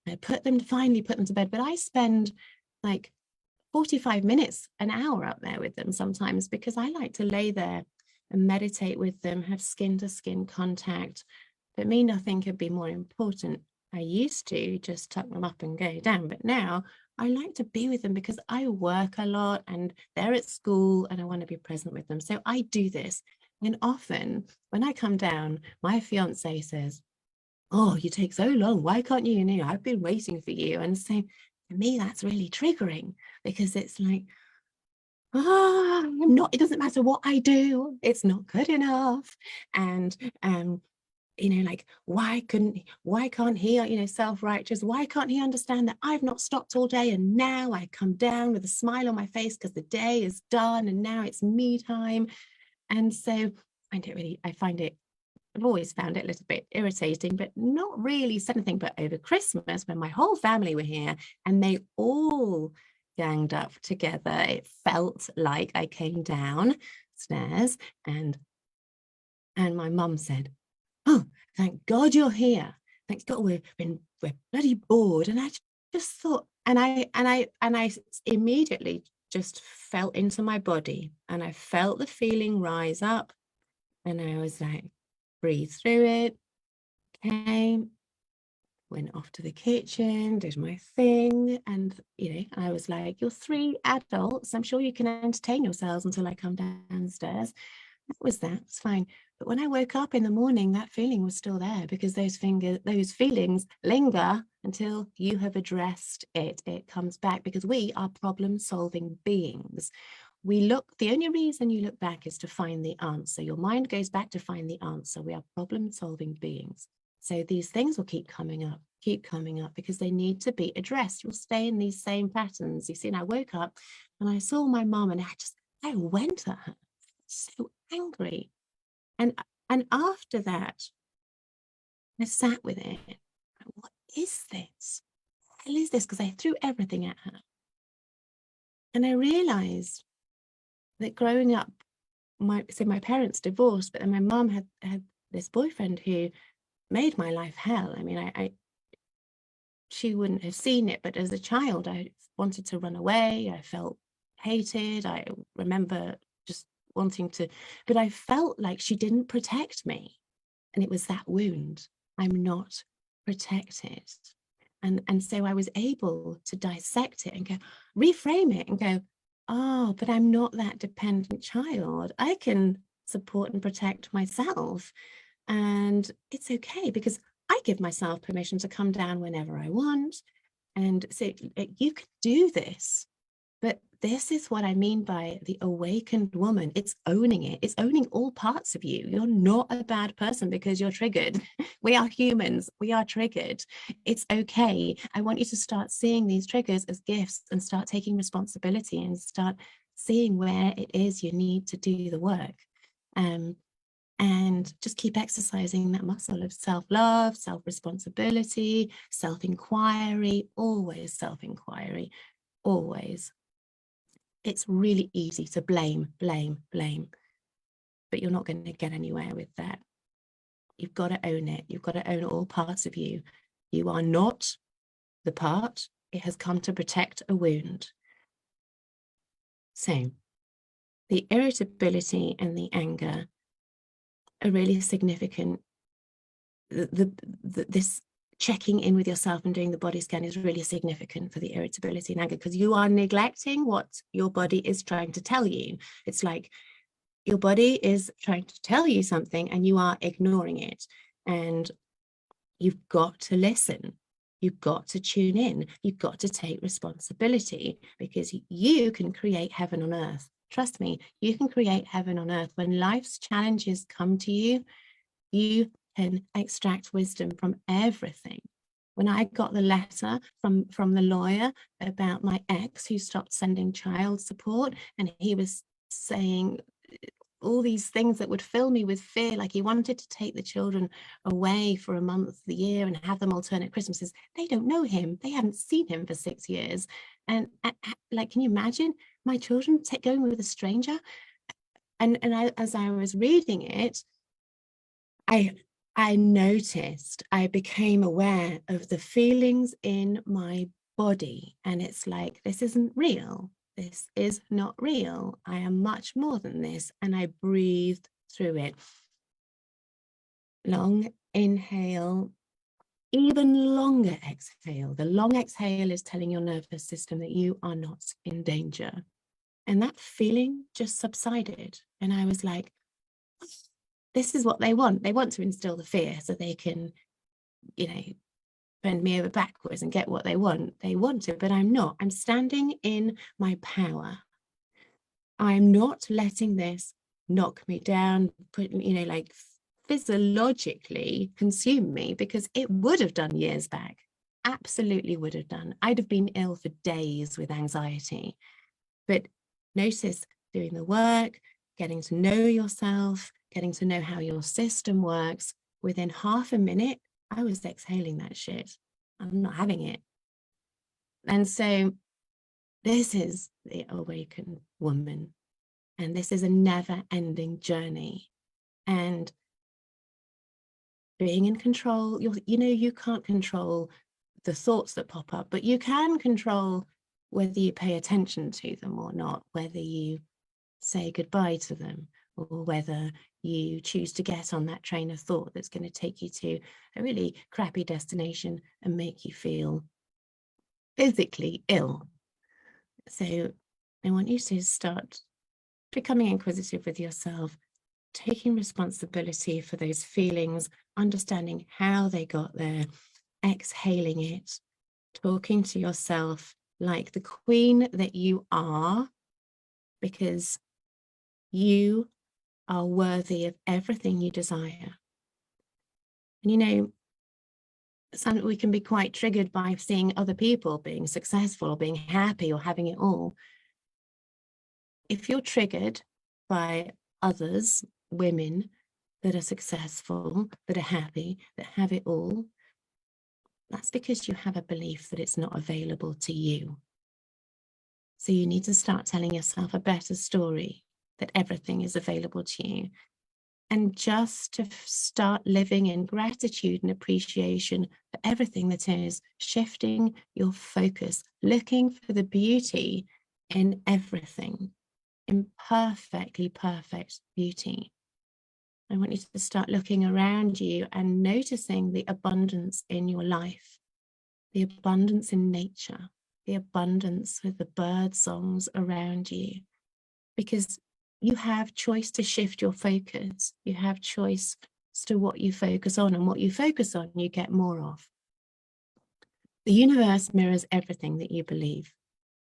I finally put them to bed, but I spend like 45 minutes, an hour up there with them sometimes, because I like to lay there and meditate with them, have skin to skin contact. But me, nothing could be more important. I used to just tuck them up and go down, but now I like to be with them because I work a lot and they're at school and I want to be present with them. So I do this. And often when I come down, my fiance says, "Oh, you take so long. Why can't you? I've been waiting for you." And so for me, that's really triggering, because it's like, it doesn't matter what I do, it's not good enough. And like, why can't he, self-righteous, why can't he understand that I've not stopped all day, and now I come down with a smile on my face because the day is done and now it's me time. And so I've always found it a little bit irritating, but not really said anything. But over Christmas, when my whole family were here and they all ganged up together, it felt like I came downstairs and my mum said, "Oh, thank God you're here. Thank God we're bloody bored." And I just thought, and I immediately just felt into my body, and I felt the feeling rise up, and I was like, breathe through it, came, went off to the kitchen, did my thing. And, I was like, you're 3 adults. I'm sure you can entertain yourselves until I come downstairs. It's fine. But when I woke up in the morning, that feeling was still there, because those feelings linger until you have addressed it. It comes back, because we are problem-solving beings. The only reason you look back is to find the answer. Your mind goes back to find the answer. We are problem-solving beings. So these things will keep coming up, because they need to be addressed. You'll stay in these same patterns. You see, and I woke up and I saw my mum, and I went at her, so angry. And after that, I sat with it. What is this? What the hell is this? Because I threw everything at her. And I realized that growing up, my parents divorced, but then my mum had this boyfriend who made my life hell. I mean, she wouldn't have seen it, but as a child, I wanted to run away. I felt hated. I remember just wanting to, but I felt like she didn't protect me. And it was that wound. I'm not protected. And so I was able to dissect it and go, reframe it and go, oh, but I'm not that dependent child. I can support and protect myself. And it's okay, because I give myself permission to come down whenever I want. And so you can do this. But this is what I mean by the awakened woman. It's owning it. It's owning all parts of you. You're not a bad person because you're triggered. We are humans. We are triggered. It's okay. I want you to start seeing these triggers as gifts and start taking responsibility and start seeing where it is you need to do the work. And just keep exercising that muscle of self-love, self-responsibility, self-inquiry, always self-inquiry, always. It's really easy to blame, but you're not going to get anywhere with that. You've got to own it. You've got to own all parts of you. You are not the part. It has come to protect a wound. So the irritability and the anger are really significant. This checking in with yourself and doing the body scan is really significant for the irritability and anger, because you are neglecting what your body is trying to tell you. It's like your body is trying to tell you something and you are ignoring it. And you've got to listen. You've got to tune in. You've got to take responsibility, because you can create heaven on earth. Trust me, you can create heaven on earth. When life's challenges come to you, you can extract wisdom from everything. When I got the letter from the lawyer about my ex who stopped sending child support, and he was saying all these things that would fill me with fear, like he wanted to take the children away for a month of the year and have them alternate Christmases. They don't know him. They haven't seen him for 6 years. And like, can you imagine my children going with a stranger? And as I was reading it, I noticed, I became aware of the feelings in my body. And it's like, this isn't real. This is not real. I am much more than this. And I breathed through it. Long inhale, even longer exhale. The long exhale is telling your nervous system that you are not in danger. And that feeling just subsided. And I was like, this is what they want. They want to instill the fear so they can, bend me over backwards and get what they want. They want it, but I'm not. I'm standing in my power. I'm not letting this knock me down, like physiologically consume me, because it would have done years back. Absolutely would have done. I'd have been ill for days with anxiety. But notice doing the work, getting to know yourself, getting to know how your system works, within half a minute, I was exhaling that shit. I'm not having it. And so this is the awakened woman. And this is a never-ending journey. And being in control, you can't control the thoughts that pop up, but you can control whether you pay attention to them or not, whether you say goodbye to them, or whether you choose to get on that train of thought that's going to take you to a really crappy destination and make you feel physically ill. So I want you to start becoming inquisitive with yourself, taking responsibility for those feelings, understanding how they got there, exhaling it, talking to yourself like the queen that you are, because you are worthy of everything you desire. And we can be quite triggered by seeing other people being successful or being happy or having it all. If you're triggered by others, women that are successful, that are happy, that have it all, that's because you have a belief that it's not available to you. So you need to start telling yourself a better story, that everything is available to you. And just to start living in gratitude and appreciation for everything that is, shifting your focus, looking for the beauty in everything, in perfectly perfect beauty. I want you to start looking around you and noticing the abundance in your life, the abundance in nature, the abundance with the bird songs around you, because you have choice to shift your focus. You have choice as to what you focus on, and what you focus on, you get more of. The universe mirrors everything that you believe.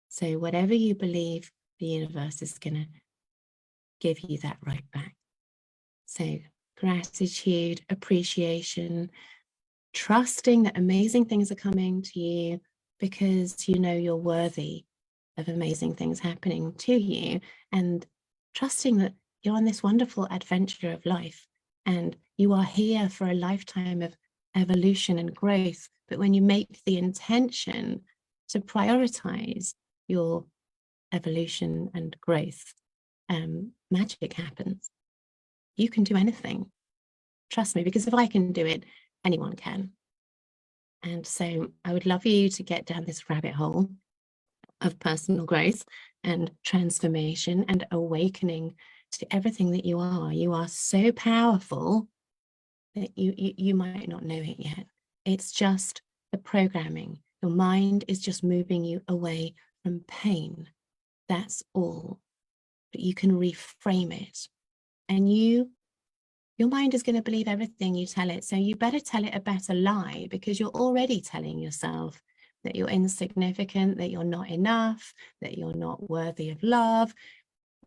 So whatever you believe, the universe is going to give you that right back. So gratitude, appreciation, trusting that amazing things are coming to you, because you know you're worthy of amazing things happening to you, and trusting that you're on this wonderful adventure of life and you are here for a lifetime of evolution and growth. But when you make the intention to prioritize your evolution and growth, magic happens. You can do anything. Trust me, because if I can do it, anyone can. And so I would love you to get down this rabbit hole of personal growth and transformation and awakening to everything that you are. You are so powerful that you might not know it yet. It's just the programming. Your mind is just moving you away from pain. That's all. But you can reframe it. And your mind is going to believe everything you tell it. So you better tell it a better lie, because you're already telling yourself that you're insignificant, that you're not enough, that you're not worthy of love.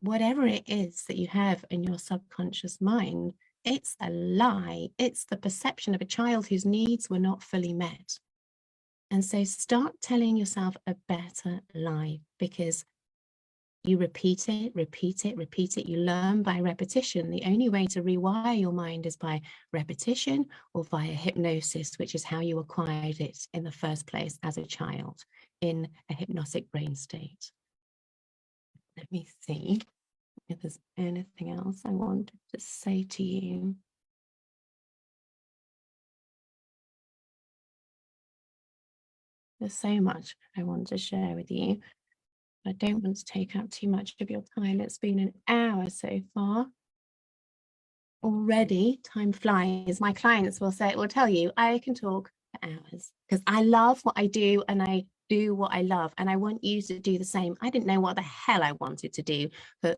Whatever it is that you have in your subconscious mind, it's a lie. It's the perception of a child whose needs were not fully met. And so start telling yourself a better lie, because you repeat it, repeat it, repeat it. You learn by repetition. The only way to rewire your mind is by repetition or via hypnosis, which is how you acquired it in the first place as a child in a hypnotic brain state. Let me see if there's anything else I wanted to say to you. There's so much I want to share with you. I don't want to take up too much of your time. It's been an hour so far. Already, time flies. My clients will tell you, I can talk for hours because I love what I do and I do what I love. And I want you to do the same. I didn't know what the hell I wanted to do for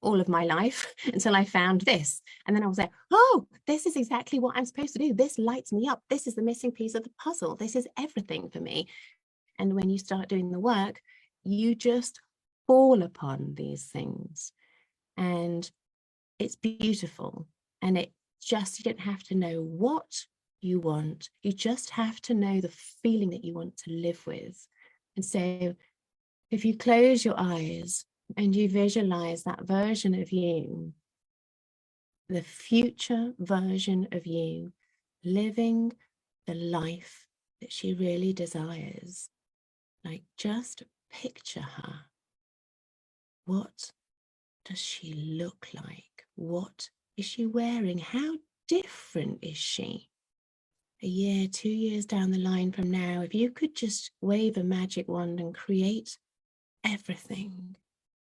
all of my life until I found this. And then I was like, oh, this is exactly what I'm supposed to do. This lights me up. This is the missing piece of the puzzle. This is everything for me. And when you start doing the work, you just fall upon these things. And it's beautiful. And it just, you don't have to know what you want. You just have to know the feeling that you want to live with. And so if you close your eyes and you visualize that version of you, the future version of you, living the life that she really desires, like just picture her. What does she look like? What is she wearing? How different is she? A year, 2 years down the line from now, if you could just wave a magic wand and create everything,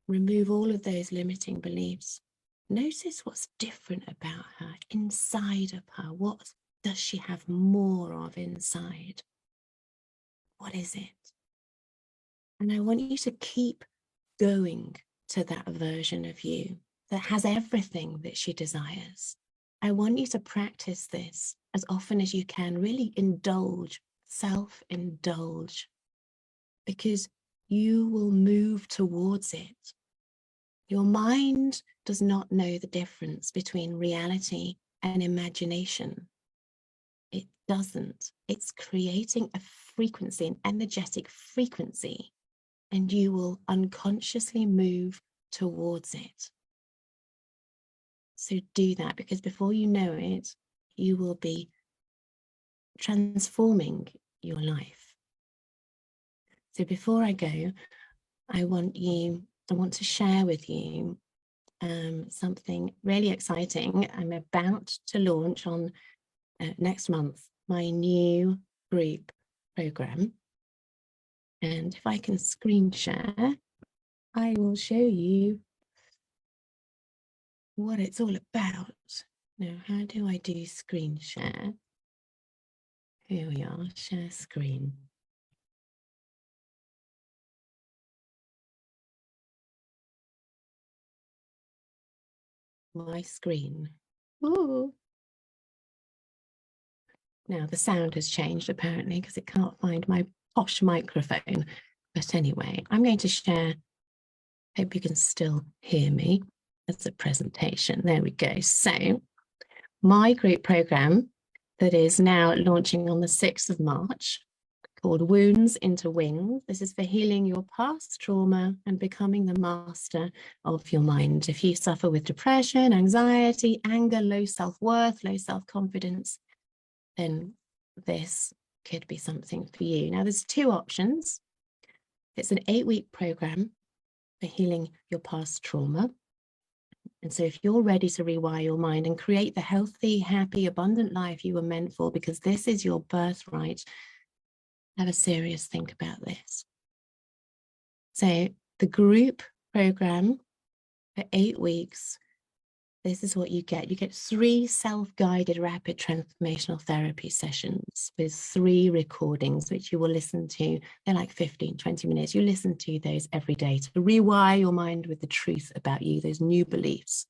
remove all of those limiting beliefs, notice what's different about her, inside of her. What does she have more of inside? What is it? And I want you to keep going to that version of you that has everything that she desires. I want you to practice this as often as you can, really indulge, self-indulge, because you will move towards it. Your mind does not know the difference between reality and imagination. It doesn't. It's creating a frequency, an energetic frequency, and you will unconsciously move towards it. So do that, because before you know it, you will be transforming your life. So before I go, I want to share with you something really exciting. I'm about to launch on next month my new group program. And if I can screen share, I will show you what it's all about. Now, how do I do screen share? Here we are, share screen. My screen. Ooh. Now the sound has changed apparently because it can't find my posh microphone. But anyway, I'm going to share. Hope you can still hear me. That's a presentation. There we go. So my group program that is now launching on the 6th of March, called Wounds into Wings. This is for healing your past trauma and becoming the master of your mind. If you suffer with depression, anxiety, anger, low self-worth, low self-confidence, then this could be something for you. Now, there's 2 options. It's an 8-week program for healing your past trauma. And so if you're ready to rewire your mind and create the healthy, happy, abundant life you were meant for, because this is your birthright, have a serious think about this. So the group program for 8 weeks, this is what you get. You get 3 self-guided rapid transformational therapy sessions with 3 recordings, which you will listen to. They're like 15, 20 minutes. You listen to those every day to rewire your mind with the truth about you, those new beliefs.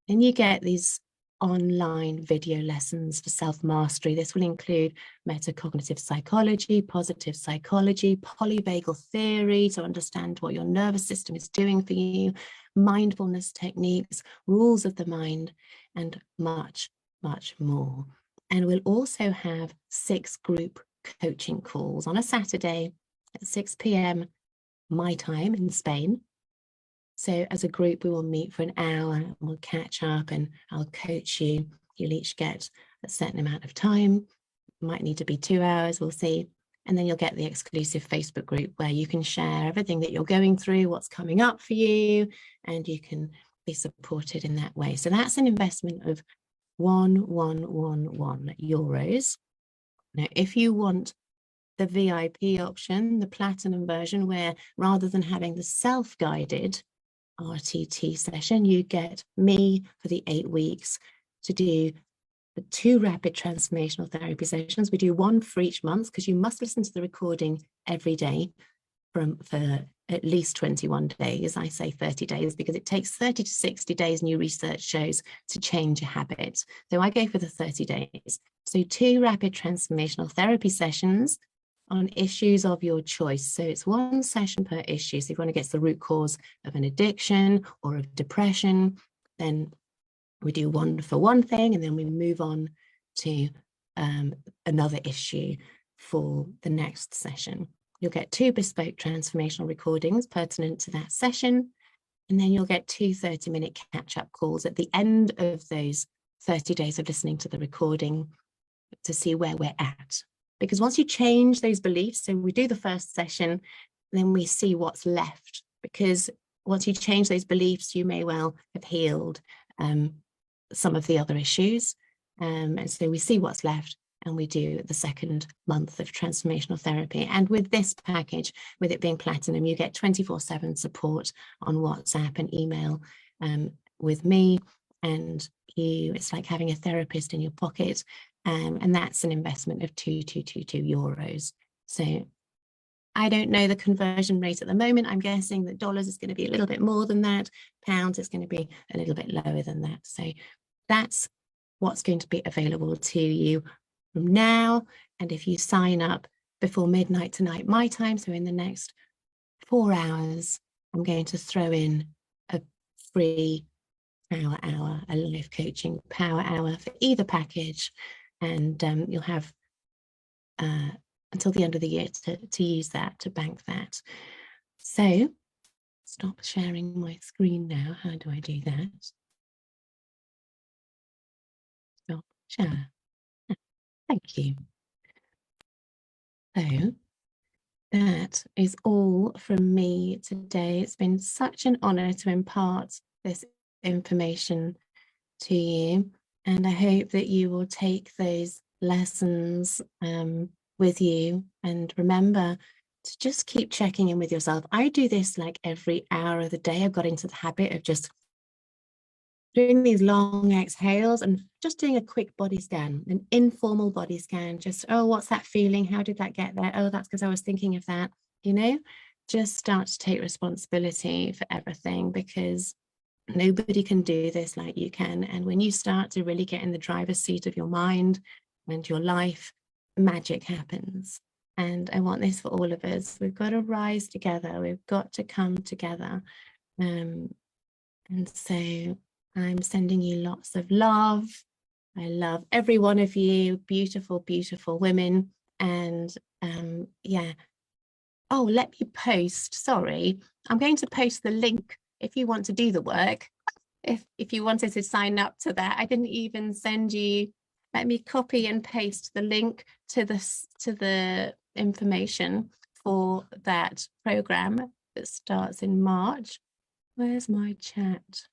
Then you get these online video lessons for self-mastery. This will include metacognitive psychology, positive psychology, polyvagal theory to understand what your nervous system is doing for you, mindfulness techniques, rules of the mind, and much, much more. And we'll also have 6 group coaching calls on a Saturday at 6 p.m. my time in Spain. So as a group, we will meet for an hour and we'll catch up and I'll coach you. You'll each get a certain amount of time. It might need to be 2 hours, we'll see. And then you'll get the exclusive Facebook group where you can share everything that you're going through, what's coming up for you, and you can be supported in that way. So that's an investment of €1,111. Now, if you want the VIP option, the platinum version, where rather than having the self-guided RTT session, you get me for the 8 weeks to do the 2 rapid transformational therapy sessions. We do 1 for each month because you must listen to the recording every day for at least 21 days. I say 30 days because it takes 30 to 60 days, new research shows, to change a habit. So I go for the 30 days. So 2 rapid transformational therapy sessions on issues of your choice. So it's 1 session per issue. So if you want to get to the root cause of an addiction or of depression, then we do 1 for one thing, and then we move on to another issue for the next session. You'll get 2 bespoke transformational recordings pertinent to that session, and then you'll get 2 30-minute catch-up calls at the end of those 30 days of listening to the recording to see where we're at. Because once you change those beliefs, so we do the first session, then we see what's left. Because once you change those beliefs, you may well have healed some of the other issues. And so we see what's left, and we do the second month of transformational therapy. And with this package, with it being platinum, you get 24/7 support on WhatsApp and email with me. And it's like having a therapist in your pocket. And that's an investment of €2,222. So I don't know the conversion rate at the moment. I'm guessing that dollars is going to be a little bit more than that. Pounds is going to be a little bit lower than that. So that's what's going to be available to you from now. And if you sign up before midnight tonight, my time, so in the next 4 hours, I'm going to throw in a free power hour, a live coaching power hour for either package. And you'll have until the end of the year to use that, to bank that. So stop sharing my screen now. How do I do that? Stop share. Thank you. So that is all from me today. It's been such an honor to impart this information to you. And I hope that you will take those lessons with you, and remember to just keep checking in with yourself. I do this like every hour of the day. I've got into the habit of just doing these long exhales and just doing a quick body scan, an informal body scan. Just, oh, what's that feeling? How did that get there? Oh, that's because I was thinking of that, you know. Just start to take responsibility for everything, because nobody can do this like you can. And when you start to really get in the driver's seat of your mind and your life, magic happens. And I want this for all of us. We've got to rise together. We've got to come together. And so I'm sending you lots of love. I love every one of you. Beautiful, beautiful women. And yeah. Oh, let me post. Sorry. I'm going to post the link if you want to do the work. If you wanted to sign up to that, I didn't even send you. Let me copy and paste the link to the information for that program that starts in March. Where's my chat?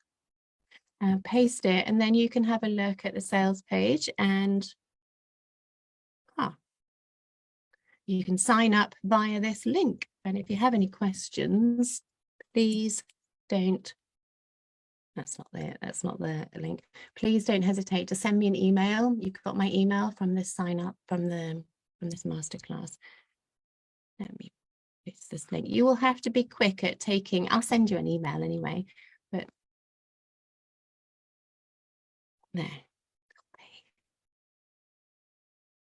Paste it, and then you can have a look at the sales page, and you can sign up via this link. And if you have any questions, please don't, that's not the link. Please don't hesitate to send me an email. You've got my email from this sign up from this masterclass. Let me paste this link. You will have to be quick at taking, I'll send you an email anyway, but there.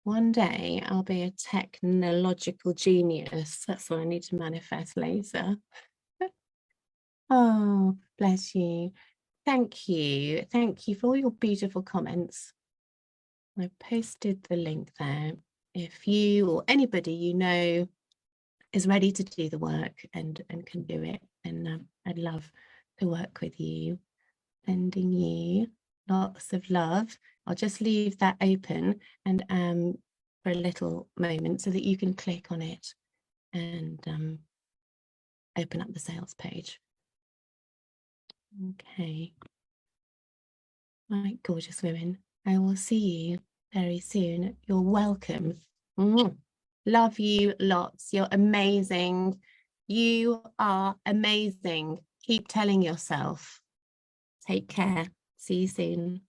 One day I'll be a technological genius. That's what I need to manifest later. Oh, bless you. Thank you. Thank you for all your beautiful comments. I posted the link there. If you or anybody you know is ready to do the work and can do it, then I'd love to work with you. Sending you lots of love. I'll just leave that open and for a little moment so that you can click on it and open up the sales page. Okay. Right, gorgeous women. I will see you very soon. You're welcome. Love you lots. You're amazing. You are amazing. Keep telling yourself. Take care. See you soon.